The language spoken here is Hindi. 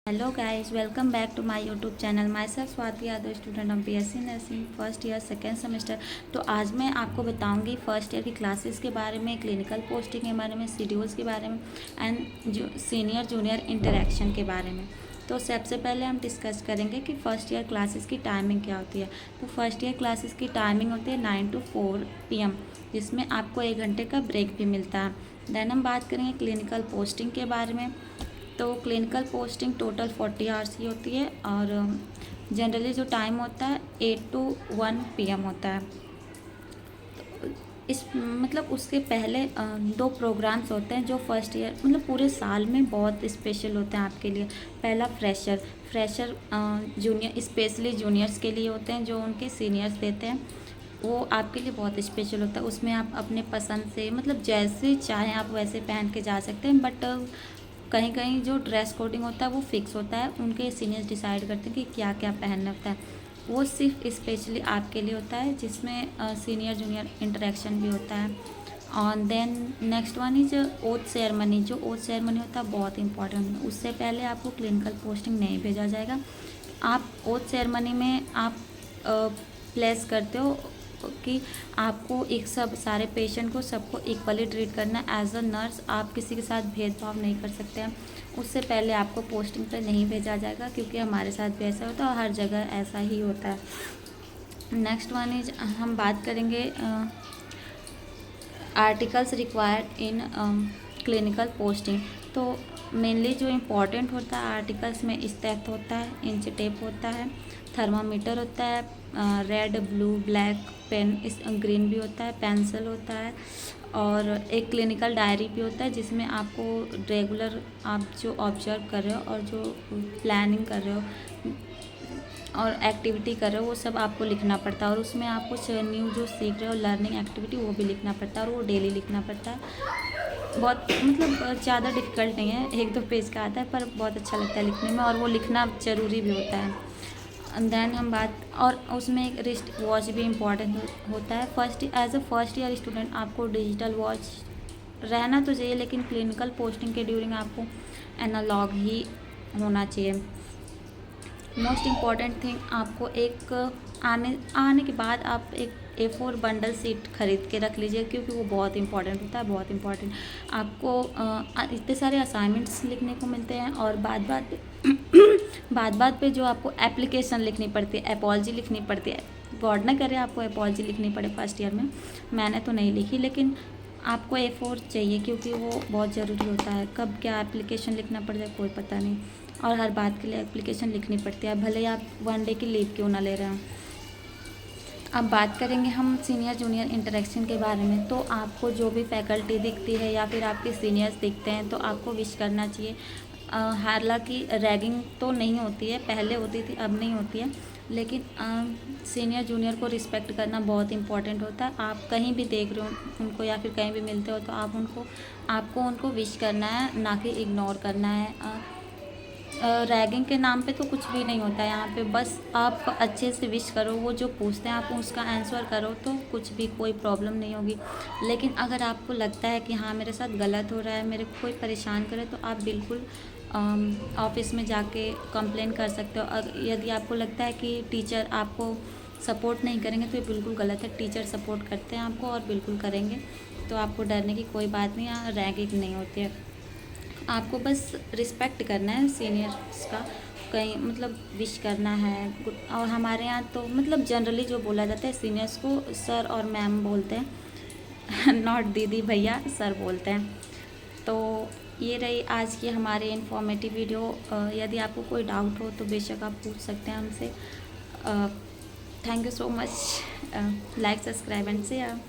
Hello guys, welcome back to my YouTube channel. Myself Swati Yadav, student of BSc nursing, first year second semester. तो आज मैं आपको बताऊंगी फर्स्ट ईयर की क्लासेस के बारे में, क्लिनिकल पोस्टिंग के बारे में, शेड्यूल्स के बारे में एंड जो सीनियर जूनियर इंटरेक्शन के बारे में। तो सबसे पहले हम डिस्कस करेंगे कि फ़र्स्ट ईयर क्लासेस की टाइमिंग क्या होती है। तो फर्स्ट ईयर क्लासेस की टाइमिंग होती है 9 to 4 PM, जिसमें आपको 1 घंटे का ब्रेक भी मिलता है। देन हम बात करेंगे क्लिनिकल पोस्टिंग के बारे में। तो क्लिनिकल पोस्टिंग टोटल 40 आवर्स की होती है और जनरली जो टाइम होता है 8 to 1 PM होता है। तो इस मतलब उसके पहले 2 प्रोग्राम्स होते हैं जो फर्स्ट ईयर मतलब पूरे साल में बहुत स्पेशल होते हैं आपके लिए। पहला फ्रेशर जूनियर स्पेशली जूनियर्स के लिए होते हैं, जो उनके सीनियर्स देते हैं। वो आपके लिए बहुत स्पेशल होता है। उसमें आप अपने पसंद से मतलब जैसे चाहें आप वैसे पहन के जा सकते हैं, बट कहीं कहीं जो ड्रेस कोडिंग होता है वो फिक्स होता है। उनके सीनियर्स डिसाइड करते हैं कि क्या क्या पहनना होता है। वो सिर्फ स्पेशली आपके लिए होता है, जिसमें सीनियर जूनियर इंटरेक्शन भी होता है। और then next one is oath ceremony. जो ओथ सेरेमनी होता है बहुत इंपॉर्टेंट। उससे पहले आपको क्लिनिकल पोस्टिंग नहीं भेजा जाएगा। आप ओथ सेरेमनी में आप प्लेस करते हो कि आपको एक सब सारे पेशेंट को सबको इक्वली ट्रीट करना है। एज अ नर्स आप किसी के साथ भेदभाव नहीं कर सकते हैं। उससे पहले आपको पोस्टिंग पे नहीं भेजा जाएगा, क्योंकि हमारे साथ भी ऐसा होता है और हर जगह ऐसा ही होता है। नेक्स्ट वन इज हम बात करेंगे articles required in clinical posting. तो मेनली जो इम्पोर्टेंट होता है आर्टिकल्स में स्टेथ होता है, इंच टेप होता है, थर्मामीटर होता है, रेड ब्लू ब्लैक पेन इस ग्रीन भी होता है, पेंसिल होता है, और एक क्लिनिकल डायरी भी होता है, जिसमें आपको रेगुलर आप जो ऑब्जर्व कर रहे हो और जो प्लानिंग कर रहे हो और एक्टिविटी कर रहे हो वो सब आपको लिखना पड़ता है। और उसमें आप कुछ न्यू जो सीख रहे हो लर्निंग एक्टिविटी वो भी लिखना पड़ता है, और वो डेली लिखना पड़ता है। बहुत मतलब ज़्यादा डिफ़िकल्ट नहीं है, 1-2 पेज का आता है, पर बहुत अच्छा लगता है लिखने में, और वो लिखना ज़रूरी भी होता है। देन हम बात और उसमें एक रिस्ट वॉच भी इम्पॉर्टेंट होता है। As a first year student आपको डिजिटल वॉच रहना तो चाहिए, लेकिन क्लिनिकल पोस्टिंग के ड्यूरिंग आपको एनालॉग ही होना चाहिए। मोस्ट इम्पॉर्टेंट थिंग आपको एक आने के बाद आप एक A4 बंडल शीट खरीद के रख लीजिए, क्योंकि वो बहुत इंपॉर्टेंट होता है, बहुत इंपॉर्टेंट। आपको इतने सारे असाइनमेंट्स लिखने को मिलते हैं, और बात पे जो आपको एप्लीकेशन लिखनी पड़ती है, अपॉलजी लिखनी पड़ती है। गॉड ना करे आपको अपॉलजी लिखनी पड़े फर्स्ट ईयर में, मैंने तो नहीं लिखी, लेकिन आपको A4 चाहिए, क्योंकि वो बहुत ज़रूरी होता है। कब क्या एप्लीकेशन लिखना पड़ जाए कोई पता नहीं, और हर बात के लिए एप्लीकेशन लिखनी पड़ती है, भले ही आप 1 डे की लीव क्यों ना ले रहे हो। अब बात करेंगे हम सीनियर जूनियर इंटरेक्शन के बारे में। तो आपको जो भी फैकल्टी दिखती है या फिर आपके सीनियर्स दिखते हैं तो आपको विश करना चाहिए। हालांकि रैगिंग तो नहीं होती है, पहले होती थी, अब नहीं होती है, लेकिन सीनियर जूनियर को रिस्पेक्ट करना बहुत इंपॉर्टेंट होता है। आप कहीं भी देख रहे हो उनको या फिर कहीं भी मिलते हो तो आपको उनको विश करना है, ना कि इग्नोर करना है। रैगिंग के नाम पे तो कुछ भी नहीं होता है यहाँ पे। बस आप अच्छे से विश करो, वो जो पूछते हैं आप उसका आंसर करो, तो कुछ भी कोई प्रॉब्लम नहीं होगी। लेकिन अगर आपको लगता है कि हाँ मेरे साथ गलत हो रहा है, मेरे को कोई परेशान करे, तो आप बिल्कुल ऑफिस में जाके कंप्लेन कर सकते हो। यदि आपको लगता है कि टीचर आपको सपोर्ट नहीं करेंगे तो ये बिल्कुल गलत है। टीचर सपोर्ट करते हैं आपको और बिल्कुल करेंगे, तो आपको डरने की कोई बात नहीं। यहाँ रैगिंग नहीं होती है। आपको बस रिस्पेक्ट करना है सीनियर्स का, कहीं मतलब विश करना है। और हमारे यहाँ तो मतलब जनरली जो बोला जाता है सीनियर्स को सर और मैम बोलते हैं नॉट दीदी भैया, सर बोलते हैं। तो ये रही आज की हमारी इन्फॉर्मेटिव वीडियो। यदि आपको कोई डाउट हो तो बेशक आप पूछ सकते हैं हमसे। Thank you so much. Like, subscribe and share.